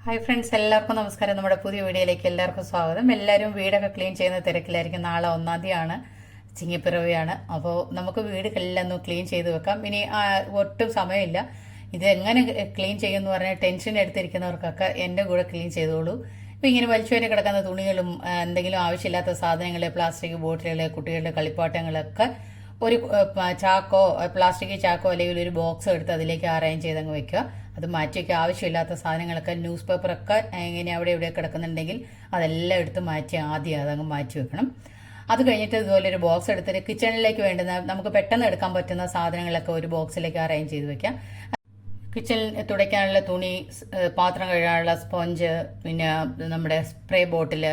Hi friends, എല്ലാവർക്കും നമസ്കാരം. നമ്മുടെ പുതിയ വീഡിയോയിലേക്ക് എല്ലാവർക്കും സ്വാഗതം. എല്ലാവരും വീടൊക്കെ ക്ലീൻ ചെയ്യുന്ന തിരക്കിലായിരിക്കും. നാളെ 1-ാം തീയതിയാണ്, ചിങ്ങപ്പിറവിയാണ്. അപ്പോൾ നമുക്ക് വീട് എല്ലാം ഒന്ന് ക്ലീൻ ചെയ്ത് വെക്കാം. ഇനി ഒട്ടും സമയമില്ല. ഇത് എങ്ങനെ ക്ലീൻ ചെയ്യുമെന്ന് പറഞ്ഞാൽ ടെൻഷൻ എടുത്തിരിക്കുന്നവർക്കൊക്കെ എൻ്റെ കൂടെ ക്ലീൻ ചെയ്തോളൂ. ഇപ്പം ഇങ്ങനെ വലിച്ചുവരെ കിടക്കുന്ന തുണികളും എന്തെങ്കിലും ആവശ്യമില്ലാത്ത സാധനങ്ങൾ, പ്ലാസ്റ്റിക് ബോട്ടിലുകൾ, കുട്ടികളുടെ കളിപ്പാട്ടങ്ങളൊക്കെ ഒരു ചാക്കോ, പ്ലാസ്റ്റിക് ചാക്കോ അല്ലെങ്കിൽ ഒരു ബോക്സ് എടുത്ത് അതിലേക്ക് അറേഞ്ച് ചെയ്തങ്ങ് വെക്കുക. അത് മാറ്റി വയ്ക്കുക. ആവശ്യമില്ലാത്ത സാധനങ്ങളൊക്കെ, ന്യൂസ് പേപ്പറൊക്കെ ഇങ്ങനെ അവിടെ ഇവിടെ കിടക്കുന്നുണ്ടെങ്കിൽ അതെല്ലാം എടുത്ത് മാറ്റി ആദ്യം അതങ്ങ് മാറ്റി വെക്കണം. അത് കഴിഞ്ഞിട്ട് ഇതുപോലെ ഒരു ബോക്സ് എടുത്തിട്ട് കിച്ചണിലേക്ക് വേണ്ടുന്ന നമുക്ക് പെട്ടെന്ന് എടുക്കാൻ പറ്റുന്ന സാധനങ്ങളൊക്കെ ഒരു ബോക്സിലേക്ക് അറേഞ്ച് ചെയ്ത് വെക്കാം. കിച്ചണിൽ തുടയ്ക്കാനുള്ള തുണി, പാത്രം കഴുകാനുള്ള സ്പോഞ്ച്, പിന്നെ നമ്മുടെ സ്പ്രേ ബോട്ടിൽ,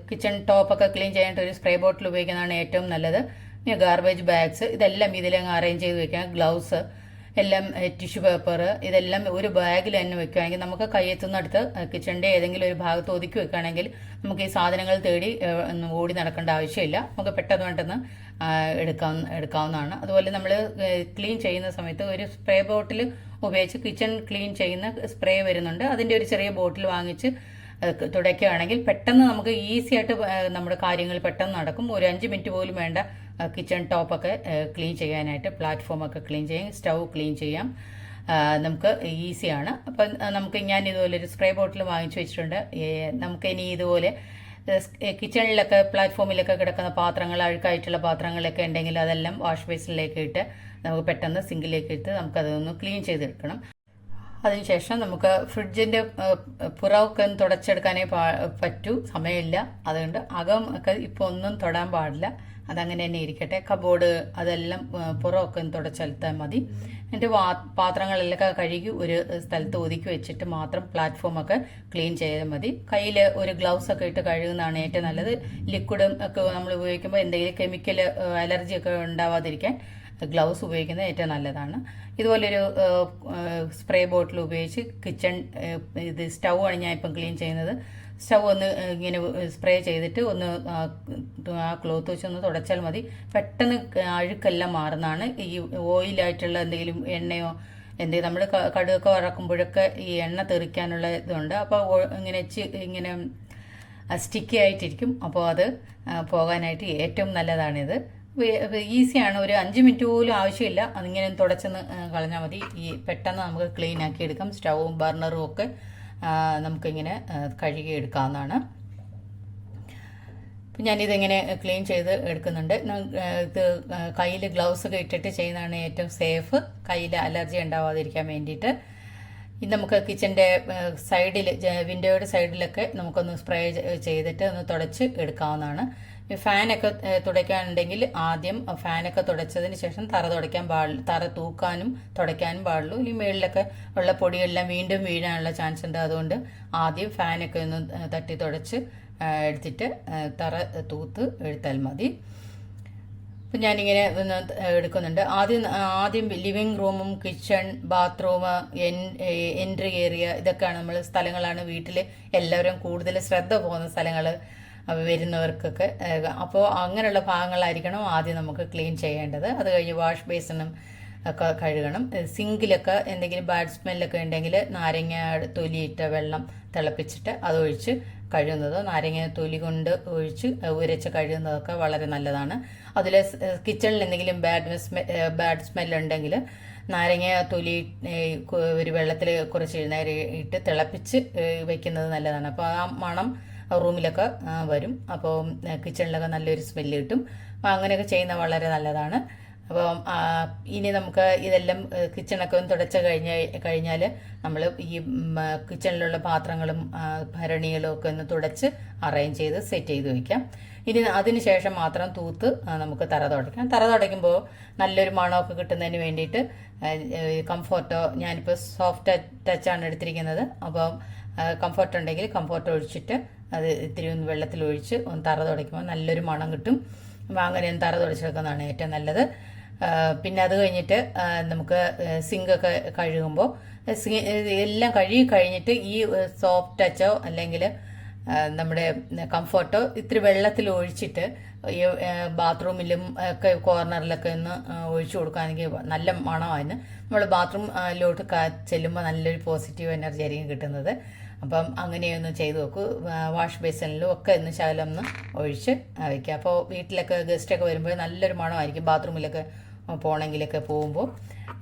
കിച്ചൺ ടോപ്പൊക്കെ ക്ലീൻ ചെയ്യാനായിട്ട് ഒരു സ്പ്രേ ബോട്ടിൽ ഉപയോഗിക്കുന്നതാണ് ഏറ്റവും നല്ലത്. പിന്നെ ഗാർബേജ് ബാഗ്സ്, ഇതെല്ലാം ഇതിലങ്ങ് അറേഞ്ച് ചെയ്ത് വെക്കാം. ഗ്ലൗസ് എല്ലാം, ടിഷ്യൂ പേപ്പർ, ഇതെല്ലാം ഒരു ബാഗിൽ തന്നെ വെക്കുകയാണെങ്കിൽ നമുക്ക് കയ്യെത്തുന്നിടത്ത് കിച്ചണിൻ്റെ ഏതെങ്കിലും ഒരു ഭാഗത്ത് ഒതുക്കി വെക്കുകയാണെങ്കിൽ നമുക്ക് ഈ സാധനങ്ങൾ തേടി ഓടി നടക്കേണ്ട ആവശ്യമില്ല. നമുക്ക് പെട്ടെന്ന് എടുക്കാവുന്നതാണ്. അതുപോലെ നമ്മൾ ക്ലീൻ ചെയ്യുന്ന സമയത്ത് ഒരു സ്പ്രേ ബോട്ടിൽ ഉപയോഗിച്ച് കിച്ചൺ ക്ലീൻ ചെയ്യുന്ന സ്പ്രേ വരുന്നുണ്ട്. അതിൻ്റെ ഒരു ചെറിയ ബോട്ടിൽ വാങ്ങിച്ച് തുടയ്ക്കുകയാണെങ്കിൽ പെട്ടെന്ന് നമുക്ക് ഈസി ആയിട്ട് നമ്മുടെ കാര്യങ്ങൾ പെട്ടെന്ന് നടക്കും. ഒരു 5 മിനിറ്റ് പോലും വേണ്ട കിച്ചൺ ടോപ്പൊക്കെ ക്ലീൻ ചെയ്യാനായിട്ട്. പ്ലാറ്റ്ഫോമൊക്കെ ക്ലീൻ ചെയ്യാം, സ്റ്റൗ ക്ലീൻ ചെയ്യാം, നമുക്ക് ഈസിയാണ്. അപ്പം നമുക്ക് ഞാൻ ഇതുപോലെ ഒരു സ്പ്രേ ബോട്ടിൽ വാങ്ങിച്ചു വെച്ചിട്ടുണ്ട്. നമുക്ക് ഇനി ഇതുപോലെ കിച്ചണിലൊക്കെ പ്ലാറ്റ്ഫോമിലൊക്കെ കിടക്കുന്ന പാത്രങ്ങൾ, അഴുക്കായിട്ടുള്ള പാത്രങ്ങളൊക്കെ ഉണ്ടെങ്കിൽ അതെല്ലാം വാഷ് ബേസിനിലേക്ക് ഇട്ട് നമുക്ക് പെട്ടെന്ന് സിങ്കിലേക്ക് ഇട്ട് നമുക്കതൊന്ന് ക്ലീൻ ചെയ്തെടുക്കണം. അതിനുശേഷം നമുക്ക് ഫ്രിഡ്ജിൻ്റെ പുറമൊക്കെ ഒന്ന് തുടച്ചെടുക്കാനേ പറ്റൂ, സമയമില്ല. അതുകൊണ്ട് അകം ഒക്കെ ഇപ്പോൾ ഒന്നും തൊടാൻ പാടില്ല, അതങ്ങനെ തന്നെ ഇരിക്കട്ടെ. കബോർഡ് അതെല്ലാം പുറമൊക്കെ ഒന്ന് തുടച്ചെടുത്താൽ മതി. എന്നിട്ട് പാത്രങ്ങളെല്ലാം കഴുകി ഒരു സ്ഥലത്ത് ഒതുക്കി വെച്ചിട്ട് മാത്രം പ്ലാറ്റ്ഫോമൊക്കെ ക്ലീൻ ചെയ്താൽ മതി. കയ്യിൽ ഒരു ഗ്ലൗസ് ഒക്കെ ഇട്ട് കഴുകുന്നതാണ് ഏറ്റവും നല്ലത്. ലിക്വിഡും ഒക്കെ നമ്മൾ ഉപയോഗിക്കുമ്പോൾ എന്തെങ്കിലും കെമിക്കൽ അലർജി ഒക്കെ ഉണ്ടാവാതിരിക്കാൻ ഗ്ലൗസ് ഉപയോഗിക്കുന്നത് ഏറ്റവും നല്ലതാണ്. ഇതുപോലൊരു സ്പ്രേ ബോട്ടിൽ ഉപയോഗിച്ച് കിച്ചൺ, ഇത് സ്റ്റൗ ആണ് ഞാൻ ഇപ്പം ക്ലീൻ ചെയ്യുന്നത്. സ്റ്റൗ ഒന്ന് ഇങ്ങനെ സ്പ്രേ ചെയ്തിട്ട് ഒന്ന് ആ ക്ലോത്ത് വെച്ച് ഒന്ന് തുടച്ചാൽ മതി. പെട്ടെന്ന് അഴുക്കെല്ലാം മാറുന്നതാണ്. ഈ ഓയിലായിട്ടുള്ള എന്തെങ്കിലും എണ്ണയോ എന്തെങ്കിലും നമ്മൾ കടുകൊക്കെ വറക്കുമ്പോഴൊക്കെ ഈ എണ്ണ തെറിക്കാനുള്ള ഇതുണ്ട്. അപ്പോൾ ഇങ്ങനെ സ്റ്റിക്കി ആയിട്ടിരിക്കും. അപ്പോൾ അത് പോകാനായിട്ട് ഏറ്റവും നല്ലതാണിത്. ഈസിയാണ്. ഒരു 5 മിനിറ്റ് പോലും ആവശ്യമില്ല. അതിങ്ങനെ തുടച്ചെന്ന് കളഞ്ഞാൽ മതി. ഈ പെട്ടെന്ന് നമുക്ക് ക്ലീൻ ആക്കി എടുക്കാം. സ്റ്റൗവും ബർണറും ഒക്കെ നമുക്കിങ്ങനെ കഴുകി എടുക്കാവുന്നതാണ്. അപ്പം ഞാനിതിങ്ങനെ ക്ലീൻ ചെയ്ത് എടുക്കുന്നുണ്ട്. ഇത് കയ്യിൽ ഗ്ലൗസ് ഒക്കെ ഇട്ടിട്ട് ചെയ്യുന്നതാണ് ഏറ്റവും സേഫ്, കയ്യിൽ അലർജി ഉണ്ടാവാതിരിക്കാൻ വേണ്ടിയിട്ട്. ഇത് നമുക്ക് കിച്ചൻ്റെ സൈഡിൽ, വിൻഡോയുടെ സൈഡിലൊക്കെ നമുക്കൊന്ന് സ്പ്രേ ചെയ്തിട്ട് ഒന്ന് തുടച്ച് എടുക്കാവുന്നതാണ്. ഫാനൊക്കെ തുടയ്ക്കാനുണ്ടെങ്കിൽ ആദ്യം ഫാനൊക്കെ തുടച്ചതിന് ശേഷം തറ തുടയ്ക്കാൻ പാടില്ല. തറ തൂക്കാനും തുടയ്ക്കാനും പാടുള്ളൂ. ഈ മുകളിലൊക്കെ ഉള്ള പൊടിയെല്ലാം വീണ്ടും വീഴാനുള്ള ചാൻസ് ഉണ്ട്. അതുകൊണ്ട് ആദ്യം ഫാനൊക്കെ ഒന്ന് തട്ടി തുടച്ച് എടുത്തിട്ട് തറ തൂത്ത് എടുത്താൽ മതി. അപ്പം ഞാനിങ്ങനെ ഒന്ന് എടുക്കുന്നുണ്ട്. ആദ്യം ലിവിങ് റൂമും കിച്ചൺ, ബാത്റൂം, എൻട്രി ഏരിയ, ഇതൊക്കെയാണ് സ്ഥലങ്ങളാണ് വീട്ടിൽ എല്ലാവരും കൂടുതൽ ശ്രദ്ധ പോകുന്ന സ്ഥലങ്ങൾ വരുന്നവർക്കൊക്കെ. അപ്പോൾ അങ്ങനെയുള്ള ഭാഗങ്ങളായിരിക്കണം ആദ്യം നമുക്ക് ക്ലീൻ ചെയ്യേണ്ടത്. അത് കഴിഞ്ഞ് വാഷ് ബേസിനും ഒക്കെ കഴുകണം. സിങ്കിലൊക്കെ എന്തെങ്കിലും ബാഡ് സ്മെല്ലൊക്കെ ഉണ്ടെങ്കിൽ നാരങ്ങ തൊലിയിട്ട വെള്ളം തിളപ്പിച്ചിട്ട് അതൊഴിച്ച് കഴുകുന്നത്, നാരങ്ങ തൊലി കൊണ്ട് ഒഴിച്ച് ഉരച്ച് കഴുകുന്നതൊക്കെ വളരെ നല്ലതാണ്. അതിൽ കിച്ചണിൽ എന്തെങ്കിലും ബാഡ് സ്മെല്ലുണ്ടെങ്കിൽ നാരങ്ങ തൊലി ഒരു വെള്ളത്തിൽ കുറച്ച് നേരം ഇട്ട് തിളപ്പിച്ച് വയ്ക്കുന്നത് നല്ലതാണ്. അപ്പോൾ ആ മണം റൂമിലൊക്കെ വരും. അപ്പോൾ കിച്ചണിലൊക്കെ നല്ലൊരു സ്മെല്ല് കിട്ടും. അപ്പോൾ അങ്ങനെയൊക്കെ ചെയ്യുന്നത് വളരെ നല്ലതാണ്. അപ്പം ഇനി നമുക്ക് ഇതെല്ലാം കിച്ചണൊക്കെ ഒന്ന് തുടച്ച് കഴിഞ്ഞാൽ നമ്മൾ ഈ കിച്ചണിലുള്ള പാത്രങ്ങളും ഭരണികളും ഒക്കെ ഒന്ന് തുടച്ച് അറേഞ്ച് ചെയ്ത് സെറ്റ് ചെയ്ത് വയ്ക്കാം. ഇനി അതിന് ശേഷം മാത്രം തൂത്ത് നമുക്ക് തറ തുടയ്ക്കാം. തറ തുടയ്ക്കുമ്പോൾ നല്ലൊരു മണമൊക്കെ കിട്ടുന്നതിന് വേണ്ടിയിട്ട് കംഫോർട്ടോ, ഞാനിപ്പോൾ സോഫ്റ്റ് ടച്ചാണ് എടുത്തിരിക്കുന്നത്. അപ്പോൾ കംഫോർട്ട് ഉണ്ടെങ്കിൽ കംഫോർട്ട് ഒഴിച്ചിട്ട് അത് ഇത്തിരി ഒന്ന് വെള്ളത്തിൽ ഒഴിച്ച് ഒന്ന് തറ തുടയ്ക്കുമ്പോൾ നല്ലൊരു മണം കിട്ടും. അപ്പോൾ അങ്ങനെ തറ തുടച്ചെടുക്കുന്നതാണ് ഏറ്റവും നല്ലത്. പിന്നെ അത് കഴിഞ്ഞിട്ട് നമുക്ക് സിങ്കൊക്കെ കഴുകുമ്പോൾ എല്ലാം കഴുകി കഴിഞ്ഞിട്ട് ഈ സോഫ്റ്റ് ടച്ചോ അല്ലെങ്കിൽ നമ്മുടെ കംഫോർട്ടോ ഇത്തിരി വെള്ളത്തിൽ ഒഴിച്ചിട്ട് ഈ ബാത്റൂമിലും ഒക്കെ കോർണറിലൊക്കെ ഒന്ന് ഒഴിച്ചു കൊടുക്കുകയാണെങ്കിൽ നല്ല മണമായിരുന്നു. നമ്മൾ ബാത്റൂമിലോട്ട് ചെല്ലുമ്പോൾ നല്ലൊരു പോസിറ്റീവ് എനർജി ആയിരിക്കും കിട്ടുന്നത്. അപ്പം അങ്ങനെയൊന്ന് ചെയ്ത് നോക്കൂ. വാഷ് ബേസിനിലും ഒക്കെ ഒന്ന് ശകലം ഒന്ന് ഒഴിച്ച് വയ്ക്കുക. അപ്പോൾ വീട്ടിലൊക്കെ ഗസ്റ്റൊക്കെ വരുമ്പോൾ നല്ലൊരു മണമായിരിക്കും, ബാത്റൂമിലൊക്കെ പോകണമെങ്കിലൊക്കെ പോകുമ്പോൾ.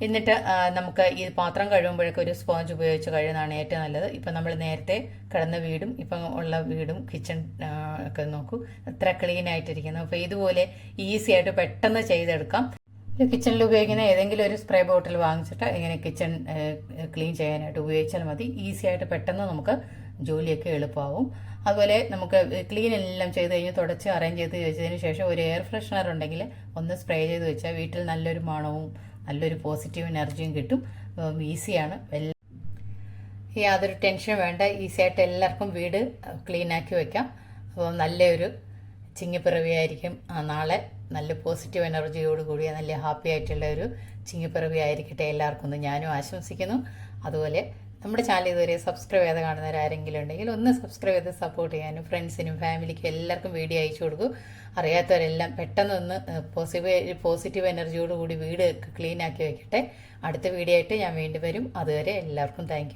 എന്നിട്ട് നമുക്ക് ഈ പാത്രം കഴുകുമ്പോഴൊക്കെ ഒരു സ്പോഞ്ച് ഉപയോഗിച്ച് കഴുകുന്നതാണ് ഏറ്റവും നല്ലത്. ഇപ്പം നമ്മൾ നേരത്തെ കിടന്ന വീടും ഇപ്പം ഉള്ള വീടും കിച്ചൺ ഒക്കെ നോക്കൂ എത്ര ക്ലീൻ ആയിട്ടിരിക്കുന്നു. അപ്പോൾ ഇതുപോലെ ഈസി ആയിട്ട് പെട്ടെന്ന് ചെയ്തെടുക്കാം. കിച്ചണിൽ ഉപയോഗിക്കുന്ന ഏതെങ്കിലും ഒരു സ്പ്രേ ബോട്ടിൽ വാങ്ങിച്ചിട്ട് ഇങ്ങനെ കിച്ചൺ ക്ലീൻ ചെയ്യാനായിട്ട് ഉപയോഗിച്ചാൽ മതി. ഈസി ആയിട്ട് പെട്ടെന്ന് നമുക്ക് ജോലിയൊക്കെ എളുപ്പമാവും. അതുപോലെ നമുക്ക് ക്ലീൻ എല്ലാം ചെയ്ത് കഴിഞ്ഞ് തുടച്ച് അറേഞ്ച് ചെയ്ത് വെച്ചതിന് ശേഷം ഒരു എയർ ഫ്രഷ്നർ ഉണ്ടെങ്കിൽ ഒന്ന് സ്പ്രേ ചെയ്ത് വെച്ചാൽ വീട്ടിൽ നല്ലൊരു മണവും നല്ലൊരു പോസിറ്റീവ് എനർജിയും കിട്ടും. ഈസിയാണ്, യാതൊരു ടെൻഷനും വേണ്ട. ഈസി ആയിട്ട് എല്ലാവർക്കും വീട് ക്ലീൻ ആക്കി വെക്കാം. അപ്പോൾ നല്ലൊരു ചിങ്ങിപ്പിറവിയായിരിക്കും നാളെ. നല്ല പോസിറ്റീവ് എനർജിയോട് കൂടിയ നല്ല ഹാപ്പി ആയിട്ടുള്ള ഒരു ചിങ്ങിപ്പിറവി ആയിരിക്കട്ടെ എല്ലാവർക്കും എന്ന് ഞാനും ആശംസിക്കുന്നു. അതുപോലെ നമ്മുടെ ചാനൽ ഇതുവരെ സബ്സ്ക്രൈബ് ചെയ്ത് കാണുന്നവരാരെങ്കിലും ഉണ്ടെങ്കിൽ ഒന്ന് സബ്സ്ക്രൈബ് ചെയ്ത് സപ്പോർട്ട് ചെയ്യാനും ഫ്രണ്ട്സിനും ഫാമിലിക്കും എല്ലാവർക്കും വീഡിയോ അയച്ചു കൊടുക്കും. അറിയാത്തവരെല്ലാം പെട്ടെന്നൊന്ന് പോസിറ്റീവ് എനർജിയോട് കൂടി വീട് ക്ലീൻ ആക്കി വെക്കട്ടെ. അടുത്ത വീഡിയോ ആയിട്ട് ഞാൻ വീണ്ടും വരും. അതുവരെ എല്ലാവർക്കും താങ്ക്